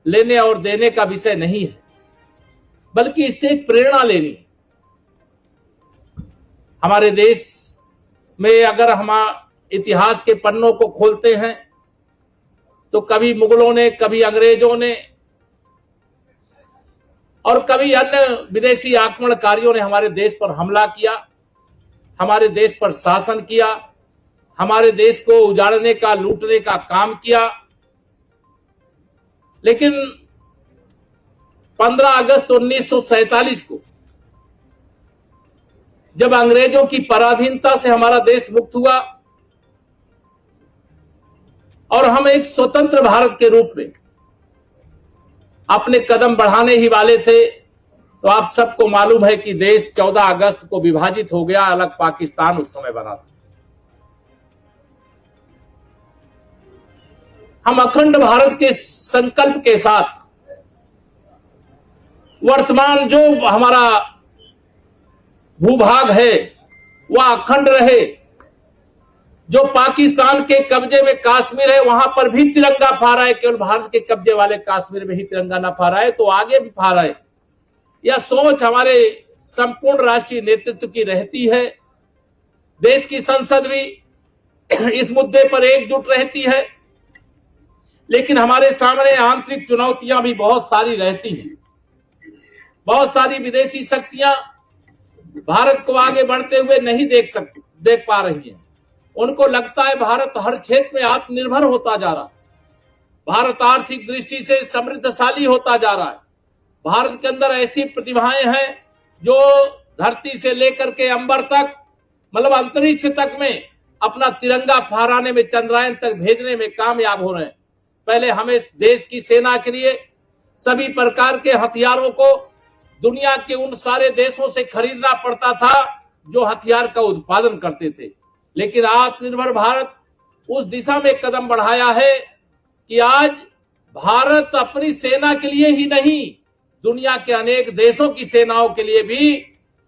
लेने और देने का विषय नहीं है, बल्कि इससे एक प्रेरणा लेनी है। हमारे देश में अगर हम इतिहास के पन्नों को खोलते हैं तो कभी मुगलों ने, कभी अंग्रेजों ने और कभी अन्य विदेशी आक्रमणकारियों ने हमारे देश पर हमला किया, हमारे देश पर शासन किया, हमारे देश को उजाड़ने का, लूटने का काम किया। लेकिन 15 अगस्त 1947 को जब अंग्रेजों की पराधीनता से हमारा देश मुक्त हुआ और हम एक स्वतंत्र भारत के रूप में अपने कदम बढ़ाने ही वाले थे, तो आप सबको मालूम है कि देश 14 अगस्त को विभाजित हो गया, अलग पाकिस्तान उस समय बना था। हम अखंड भारत के संकल्प के साथ वर्तमान जो हमारा भूभाग है वह अखंड रहे। जो पाकिस्तान के कब्जे में कश्मीर है वहां पर भी तिरंगा फहराए है, केवल भारत के कब्जे वाले कश्मीर में ही तिरंगा ना फहराए है तो आगे भी फहराए है। यह सोच हमारे संपूर्ण राष्ट्रीय नेतृत्व की रहती है। देश की संसद भी इस मुद्दे पर एकजुट रहती है, लेकिन हमारे सामने आंतरिक चुनौतियां भी बहुत सारी रहती हैं। बहुत सारी विदेशी शक्तियां भारत को आगे बढ़ते हुए नहीं देख पा रही हैं। उनको लगता है भारत हर क्षेत्र में आत्मनिर्भर होता जा रहा है, भारत आर्थिक दृष्टि से समृद्धशाली होता जा रहा है, भारत के अंदर ऐसी प्रतिभाएं हैं जो धरती से लेकर के अंबर तक, मतलब अंतरिक्ष तक में अपना तिरंगा फहराने में, चंद्रायन तक भेजने में कामयाब हो रहे हैं। पहले हमें देश की सेना के लिए सभी प्रकार के हथियारों को दुनिया के उन सारे देशों से खरीदना पड़ता था जो हथियार का उत्पादन करते थे, लेकिन आत्मनिर्भर भारत उस दिशा में कदम बढ़ाया है कि आज भारत अपनी सेना के लिए ही नहीं, दुनिया के अनेक देशों की सेनाओं के लिए भी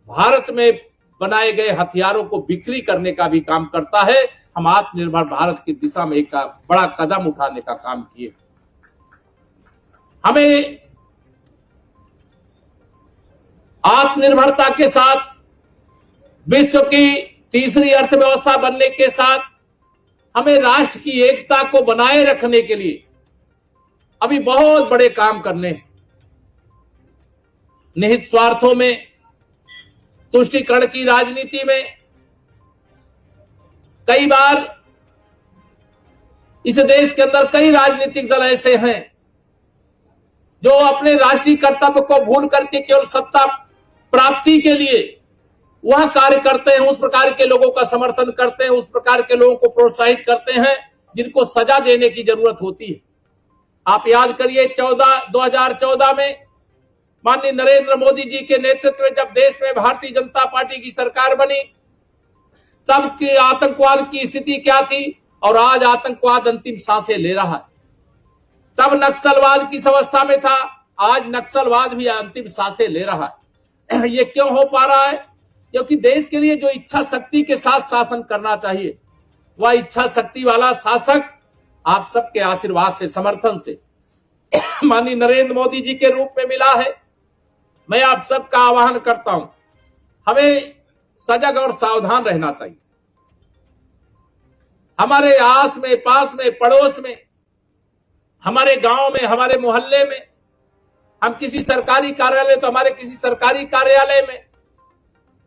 भारत में बनाए गए हथियारों को बिक्री करने का भी काम करता है। हम आत्मनिर्भर भारत की दिशा में एक बड़ा कदम उठाने का काम किए। हमें आत्मनिर्भरता के साथ विश्व की तीसरी अर्थव्यवस्था बनने के साथ हमें राष्ट्र की एकता को बनाए रखने के लिए अभी बहुत बड़े काम करने हैं। निहित स्वार्थों में, तुष्टीकरण की राजनीति में कई बार इस देश के अंदर कई राजनीतिक दल ऐसे हैं जो अपने राष्ट्रीय कर्तव्य को भूल करके केवल सत्ता प्राप्ति के लिए वह कार्य करते हैं, उस प्रकार के लोगों का समर्थन करते हैं, उस प्रकार के लोगों को प्रोत्साहित करते हैं जिनको सजा देने की जरूरत होती है। आप याद करिए 2014 में माननीय नरेंद्र मोदी जी के नेतृत्व में जब देश में भारतीय जनता पार्टी की सरकार बनी, तब के आतंकवाद की स्थिति क्या थी और आज आतंकवाद अंतिम सांसें ले रहा है। तब नक्सलवाद किस अवस्था में था, आज नक्सलवाद भी अंतिम सांसें ले रहा है। ये क्यों हो पा रहा है? क्योंकि देश के लिए जो इच्छा शक्ति के साथ शासन करना चाहिए, वह इच्छा शक्ति वाला शासक आप सबके आशीर्वाद से, समर्थन से माननीय नरेंद्र मोदी जी के रूप में मिला है। मैं आप सबका आह्वान करता हूं, हमें सजग और सावधान रहना चाहिए। हमारे आस में, पास में, पड़ोस में, हमारे गांव में, हमारे मोहल्ले में, हम किसी सरकारी कार्यालय तो हमारे किसी सरकारी कार्यालय में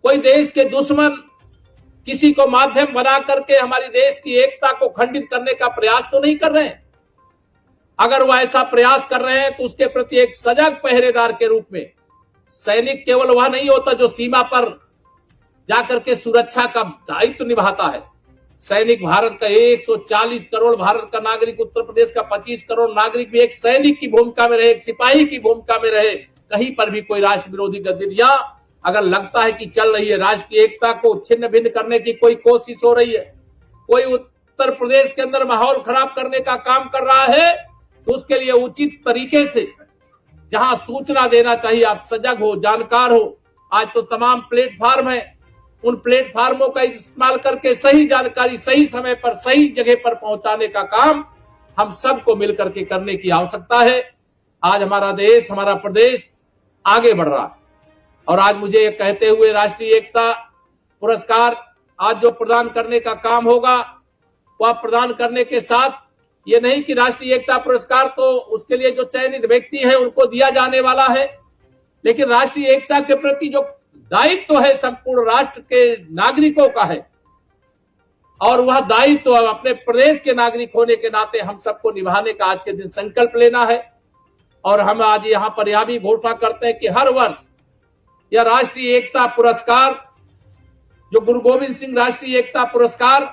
कोई देश के दुश्मन किसी को माध्यम बना करके हमारी देश की एकता को खंडित करने का प्रयास तो नहीं कर रहे हैं। अगर वह ऐसा प्रयास कर रहे हैं तो उसके प्रति एक सजग पहरेदार के रूप में सैनिक केवल वह नहीं होता जो सीमा पर जाकर के सुरक्षा का दायित्व निभाता है। सैनिक भारत का 140 करोड़ भारत का नागरिक, उत्तर प्रदेश का 25 करोड़ नागरिक भी एक सैनिक की भूमिका में रहे, एक सिपाही की भूमिका में रहे। कहीं पर भी कोई राष्ट्र विरोधी गतिविधियां अगर लगता है कि चल रही है, राष्ट्र की एकता को छिन्न भिन्न करने की कोई कोशिश हो रही है, कोई उत्तर प्रदेश के अंदर माहौल खराब करने का काम कर रहा है, तो उसके लिए उचित तरीके से जहां सूचना देना चाहिए आप सजग हो, जानकार हो। आज तो तमाम प्लेटफॉर्म है, उन प्लेटफॉर्मों का इस्तेमाल करके सही जानकारी सही समय पर सही जगह पर पहुंचाने का काम हम सबको मिलकर के करने की आवश्यकता है। आज हमारा देश, हमारा प्रदेश आगे बढ़ रहा है और आज मुझे कहते हुए राष्ट्रीय एकता पुरस्कार आज जो प्रदान करने का काम होगा वह प्रदान करने के साथ ये नहीं कि राष्ट्रीय एकता पुरस्कार तो उसके लिए जो चयनित व्यक्ति है उनको दिया जाने वाला है, लेकिन राष्ट्रीय एकता के प्रति जो दायित्व है संपूर्ण राष्ट्र के नागरिकों का है और वह दायित्व अपने प्रदेश के नागरिक होने के नाते हम सबको निभाने का आज के दिन संकल्प लेना है। और हम आज यहाँ पर यह भी घोषणा करते हैं कि हर वर्ष यह राष्ट्रीय एकता पुरस्कार जो गुरु गोविंद सिंह राष्ट्रीय एकता पुरस्कार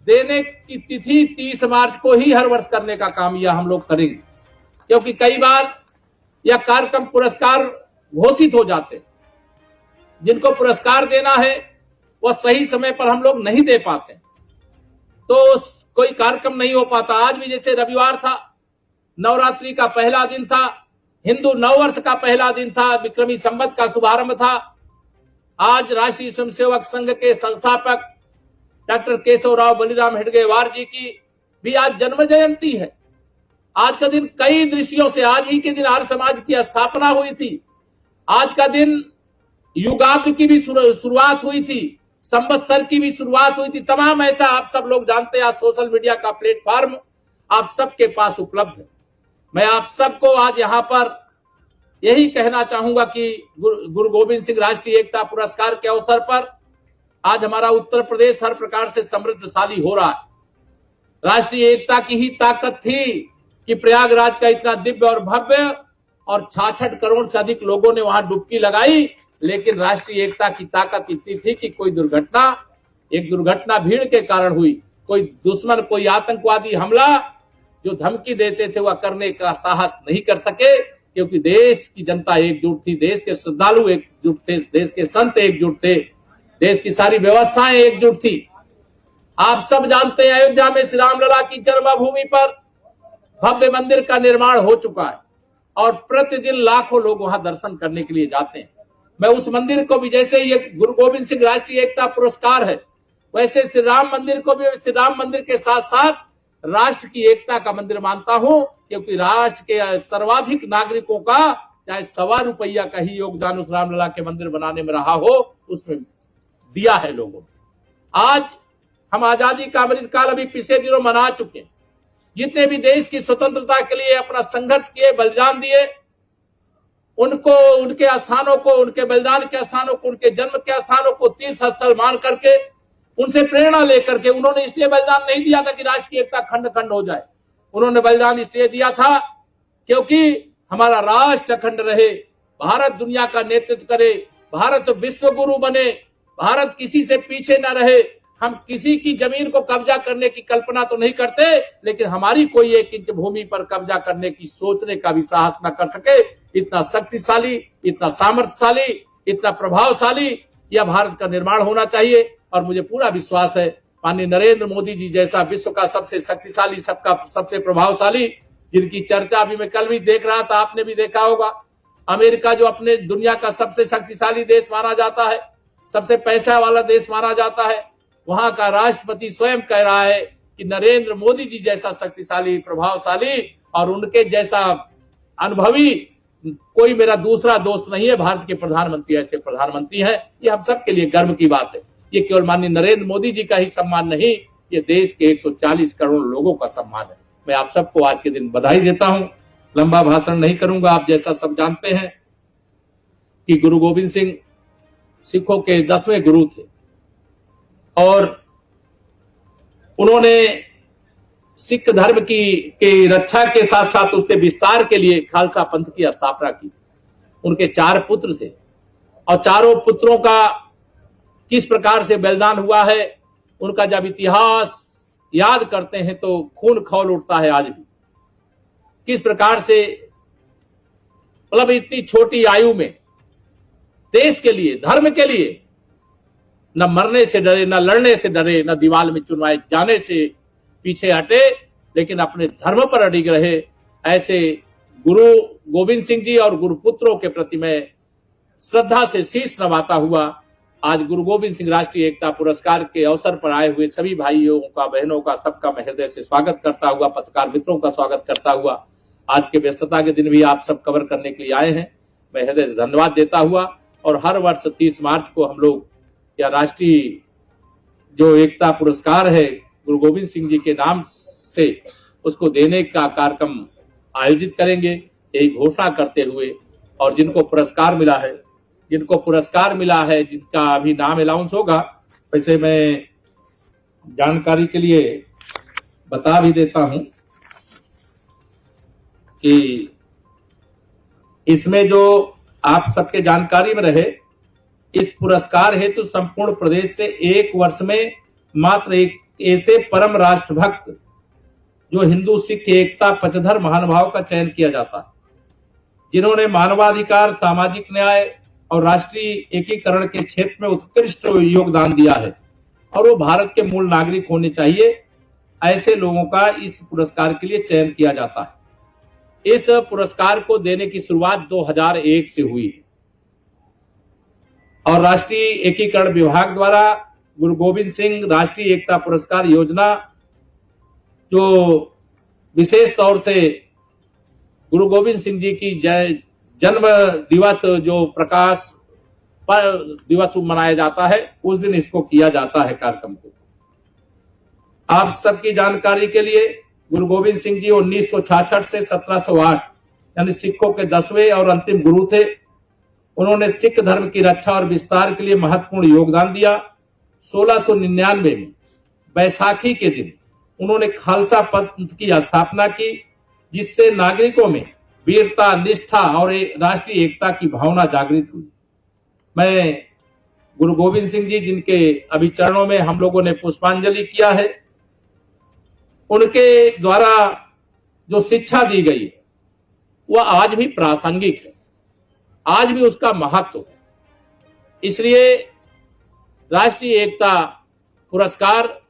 देने की तिथि 30 मार्च को ही हर वर्ष करने का काम यह हम लोग करेंगे, क्योंकि कई बार यह कार्यक्रम पुरस्कार घोषित हो जाते हैं, जिनको पुरस्कार देना है वह सही समय पर हम लोग नहीं दे पाते, तो कोई कार्यक्रम नहीं हो पाता। आज भी जैसे रविवार था, नवरात्रि का पहला दिन था, हिंदू नववर्ष का पहला दिन था, विक्रमी संवत का शुभारंभ था। आज राष्ट्रीय स्वयंसेवक संघ के संस्थापक डॉक्टर केशवराव बलिराम हेडगेवार जी की भी आज जन्म जयंती है। आज का दिन कई दृष्टियों से, आज ही के दिन आर्य समाज की स्थापना हुई थी, आज का दिन युगाब्द की भी शुरुआत हुई थी, संवत्सर की भी शुरुआत हुई थी। तमाम ऐसा आप सब लोग जानते हैं। आज सोशल मीडिया का प्लेटफॉर्म आप सबके पास उपलब्ध है। मैं आप सबको आज यहाँ पर यही कहना चाहूंगा कि गुरु गोविंद सिंह राष्ट्रीय एकता पुरस्कार के अवसर पर आज हमारा उत्तर प्रदेश हर प्रकार से समृद्धशाली हो रहा है। राष्ट्रीय एकता की ही ताकत थी कि प्रयागराज का इतना दिव्य और भव्य और 66 करोड़ से अधिक लोगों ने वहां डुबकी लगाई, लेकिन राष्ट्रीय एकता की ताकत इतनी थी कि कोई एक दुर्घटना भीड़ के कारण हुई, कोई दुश्मन, कोई आतंकवादी हमला जो धमकी देते थे वह करने का साहस नहीं कर सके, क्योंकि देश की जनता एकजुट थी, देश के श्रद्धालु एकजुट थे, देश के संत एकजुट थे, देश की सारी व्यवस्थाएं एकजुट थी। आप सब जानते हैं अयोध्या में श्री रामलला की जन्मभूमि पर भव्य मंदिर का निर्माण हो चुका है और प्रतिदिन लाखों लोग वहां दर्शन करने के लिए जाते हैं। मैं उस मंदिर को भी, जैसे ये गुरु गोविंद सिंह राष्ट्रीय एकता पुरस्कार है, वैसे श्री राम मंदिर को भी श्री राम मंदिर के साथ साथ राष्ट्र की एकता का मंदिर मानता हूं, क्योंकि राष्ट्र के सर्वाधिक नागरिकों का चाहे ₹1.25 का ही योगदान उस रामलला के मंदिर बनाने में रहा हो, उसमें दिया है लोगों ने। आज हम आजादी का अमृत काल अभी पिछले दिनों मना चुके हैं। जितने भी देश की स्वतंत्रता के लिए अपना संघर्ष किए, बलिदान दिए, उनको, उनके स्थानों को, उनके बलिदान के स्थानों को, उनके जन्म के स्थानों को तीर्थ स्थल मान करके उनसे प्रेरणा लेकर के, उन्होंने इसलिए बलिदान नहीं दिया था कि राष्ट्र की एकता खंड खंड हो जाए, उन्होंने बलिदान इसलिए दिया था क्योंकि हमारा राष्ट्र अखंड रहे, भारत दुनिया का नेतृत्व करे, भारत विश्व गुरु बने, भारत किसी से पीछे न रहे। हम किसी की जमीन को कब्जा करने की कल्पना तो नहीं करते, लेकिन हमारी कोई 1 इंच भूमि पर कब्जा करने की सोचने का भी साहस न कर सके। इतना शक्तिशाली, इतना सामर्थ्यशाली, इतना प्रभावशाली यह भारत का निर्माण होना चाहिए। और मुझे पूरा विश्वास है माननीय नरेंद्र मोदी जी जैसा विश्व का सबसे शक्तिशाली, सबसे प्रभावशाली, जिनकी चर्चा अभी मैं कल भी देख रहा था, आपने भी देखा होगा, अमेरिका जो अपने दुनिया का सबसे शक्तिशाली देश माना जाता है, सबसे पैसा वाला देश माना जाता है, वहां का राष्ट्रपति स्वयं कह रहा है कि नरेंद्र मोदी जी जैसा शक्तिशाली, प्रभावशाली और उनके जैसा अनुभवी कोई मेरा दूसरा दोस्त नहीं है। भारत के प्रधानमंत्री ऐसे प्रधानमंत्री हैं, ये हम सबके लिए गर्व की बात है। ये केवल माननीय नरेंद्र मोदी जी का ही सम्मान नहीं, ये देश के 140 करोड़ लोगों का सम्मान है। मैं आप सबको आज के दिन बधाई देता हूं। लंबा भाषण नहीं करूंगा, आप जैसा सब जानते हैं कि गुरु गोविंद सिंह सिखों के 10वें गुरु थे और उन्होंने सिख धर्म की रक्षा के साथ साथ उसके विस्तार के लिए खालसा पंथ की स्थापना की। उनके 4 पुत्र थे और चारों पुत्रों का किस प्रकार से बलिदान हुआ है, उनका जब इतिहास याद करते हैं तो खून खौल उठता है। आज भी किस प्रकार से, मतलब इतनी छोटी आयु में देश के लिए, धर्म के लिए न मरने से डरे, न लड़ने से डरे, न दीवार में चुनवाए जाने से पीछे हटे, लेकिन अपने धर्म पर अडिग रहे। ऐसे गुरु गोविंद सिंह जी और गुरुपुत्रों के प्रति मैं श्रद्धा से शीश नवाता हुआ आज गुरु गोविंद सिंह राष्ट्रीय एकता पुरस्कार के अवसर पर आए हुए सभी भाइयों का, बहनों का, सबका मैं हृदय से स्वागत करता हुआ, पत्रकार मित्रों का स्वागत करता हुआ, आज के व्यस्तता के दिन भी आप सब कवर करने के लिए आए हैं, मैं हृदय से धन्यवाद देता हुआ। और हर वर्ष 30 मार्च को हम लोग या राष्ट्रीय जो एकता पुरस्कार है गुरु गोविंद सिंह जी के नाम से उसको देने का कार्यक्रम आयोजित करेंगे, यही घोषणा करते हुए। और जिनको पुरस्कार मिला है, जिनका अभी नाम अनाउंस होगा, वैसे मैं जानकारी के लिए बता भी देता हूं कि इसमें जो आप सबके जानकारी में रहे, इस पुरस्कार हेतु संपूर्ण प्रदेश से एक वर्ष में मात्र एक ऐसे परम राष्ट्रभक्त जो हिंदू सिख एकता पक्षधर महानुभाव का चयन किया जाता है, जिन्होंने मानवाधिकार, सामाजिक न्याय और राष्ट्रीय एकीकरण के क्षेत्र में उत्कृष्ट योगदान दिया है और वो भारत के मूल नागरिक होने चाहिए। ऐसे लोगों का इस पुरस्कार के लिए चयन किया जाता है। इस पुरस्कार को देने की शुरुआत 2001 से हुई है और राष्ट्रीय एकीकरण विभाग द्वारा गुरु गोविंद सिंह राष्ट्रीय एकता पुरस्कार योजना, जो विशेष तौर से गुरु गोविंद सिंह जी की जन्म दिवस जो प्रकाश पर दिवस मनाया जाता है, उस दिन इसको किया जाता है कार्यक्रम को। आप सबकी जानकारी के लिए गुरु गोविंद सिंह जी 1966 से 1708 यानी सिखों के 10वें और अंतिम गुरु थे। उन्होंने सिख धर्म की रक्षा और विस्तार के लिए महत्वपूर्ण योगदान दिया। 1699 में बैसाखी के दिन उन्होंने खालसा पंथ की स्थापना की, जिससे नागरिकों में वीरता, निष्ठा और राष्ट्रीय एकता की भावना जागृत हुई। मैं गुरु गोविंद सिंह जी, जिनके अभी चरणों में हम लोगों ने पुष्पांजलि किया है, उनके द्वारा जो शिक्षा दी गई है वह आज भी प्रासंगिक है, आज भी उसका महत्व है। इसलिए राष्ट्रीय एकता पुरस्कार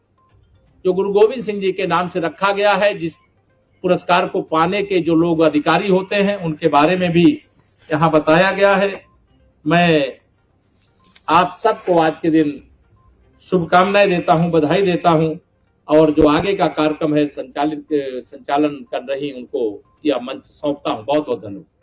जो गुरु गोविंद सिंह जी के नाम से रखा गया है, जिस पुरस्कार को पाने के जो लोग अधिकारी होते हैं उनके बारे में भी यहां बताया गया है। मैं आप सबको आज के दिन शुभकामनाएं देता हूं, बधाई देता हूं और जो आगे का कार्यक्रम है संचालन कर रही उनको यह मंच सौंपता हूं। बहुत बहुत धन्यवाद।